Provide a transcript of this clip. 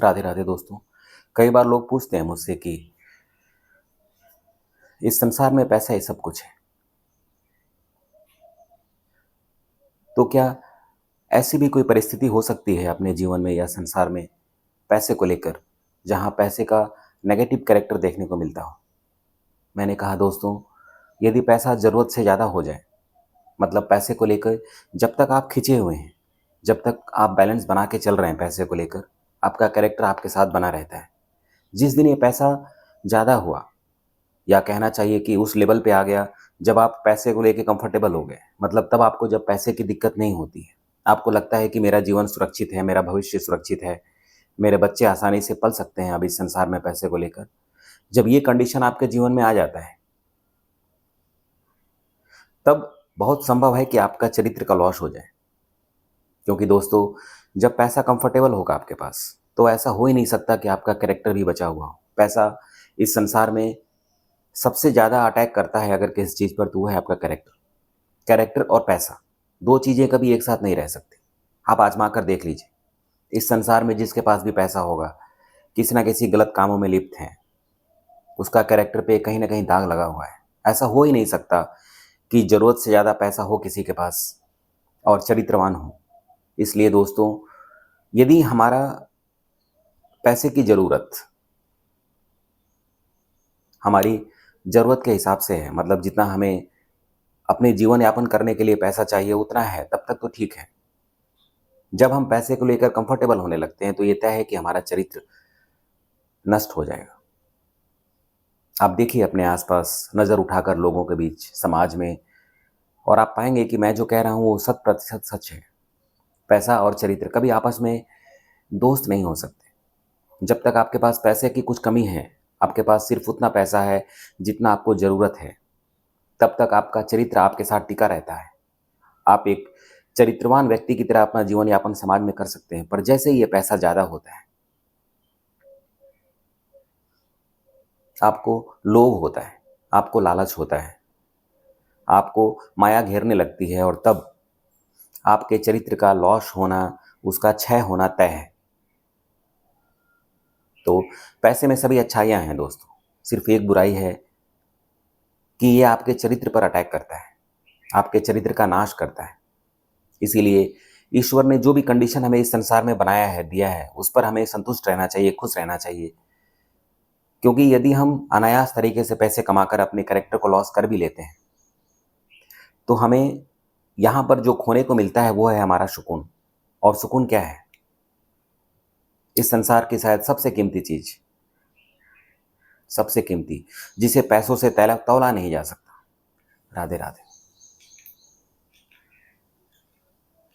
राधे राधे दोस्तों। कई बार लोग पूछते हैं मुझसे कि इस संसार में पैसा ही सब कुछ है, तो क्या ऐसी भी कोई परिस्थिति हो सकती है अपने जीवन में या संसार में पैसे को लेकर, जहां पैसे का नेगेटिव कैरेक्टर देखने को मिलता हो। मैंने कहा दोस्तों, यदि पैसा ज़रूरत से ज़्यादा हो जाए, मतलब पैसे को लेकर जब तक आप खिंचे हुए हैं, जब तक आप बैलेंस बना के चल रहे हैं पैसे को लेकर, आपका कैरेक्टर आपके साथ बना रहता है। जिस दिन ये पैसा ज़्यादा हुआ, या कहना चाहिए कि उस लेवल पे आ गया जब आप पैसे को लेके कंफर्टेबल हो गए, मतलब तब आपको जब पैसे की दिक्कत नहीं होती है, आपको लगता है कि मेरा जीवन सुरक्षित है, मेरा भविष्य सुरक्षित है, मेरे बच्चे आसानी से पल सकते हैं अब इस संसार में पैसे को लेकर। जब ये कंडीशन आपके जीवन में आ जाता है, तब बहुत संभव है कि आपका चरित्र का लॉस हो जाए। क्योंकि दोस्तों, जब पैसा कंफर्टेबल होगा आपके पास, तो ऐसा हो ही नहीं सकता कि आपका कैरेक्टर भी बचा हुआ हो। पैसा इस संसार में सबसे ज़्यादा अटैक करता है अगर किसी चीज़ पर, तो वो है आपका कैरेक्टर। कैरेक्टर और पैसा, दो चीज़ें कभी एक साथ नहीं रह सकती। आप आजमा कर देख लीजिए, इस संसार में जिसके पास भी पैसा होगा, किसी ना किसी गलत कामों में लिप्त है, उसका कैरेक्टर पे कहीं ना कहीं दाग लगा हुआ है। ऐसा हो ही नहीं सकता कि ज़रूरत से ज़्यादा पैसा हो किसी के पास और चरित्रवान हो। इसलिए दोस्तों, यदि हमारा पैसे की ज़रूरत हमारी ज़रूरत के हिसाब से है, मतलब जितना हमें अपने जीवन यापन करने के लिए पैसा चाहिए उतना है, तब तक तो ठीक है। जब हम पैसे को लेकर कंफर्टेबल होने लगते हैं, तो ये तय है कि हमारा चरित्र नष्ट हो जाएगा। आप देखिए अपने आसपास, नज़र उठाकर लोगों के बीच, समाज में, और आप पाएंगे कि मैं जो कह रहा हूँ वो 100% सच है। पैसा और चरित्र कभी आपस में दोस्त नहीं हो सकते। जब तक आपके पास पैसे की कुछ कमी है, आपके पास सिर्फ उतना पैसा है जितना आपको ज़रूरत है, तब तक आपका चरित्र आपके साथ टिका रहता है। आप एक चरित्रवान व्यक्ति की तरह अपना जीवन यापन समाज में कर सकते हैं। पर जैसे ही ये पैसा ज़्यादा होता है, आपको लोभ होता है, आपको लालच होता है, आपको माया घेरने लगती है, और तब आपके चरित्र का लॉस होना, उसका क्षय होना तय है। तो पैसे में सभी अच्छाइयाँ हैं दोस्तों, सिर्फ एक बुराई है कि ये आपके चरित्र पर अटैक करता है, आपके चरित्र का नाश करता है। इसीलिए ईश्वर ने जो भी कंडीशन हमें इस संसार में बनाया है, दिया है, उस पर हमें संतुष्ट रहना चाहिए, खुश रहना चाहिए। क्योंकि यदि हम अनायास तरीके से पैसे कमाकर अपने कैरेक्टर को लॉस कर भी लेते हैं, तो हमें यहाँ पर जो खोने को मिलता है वो है हमारा सुकून। और सुकून क्या है? इस संसार की शायद सबसे कीमती चीज, सबसे कीमती, जिसे पैसों से तौला नहीं जा सकता। राधे राधे।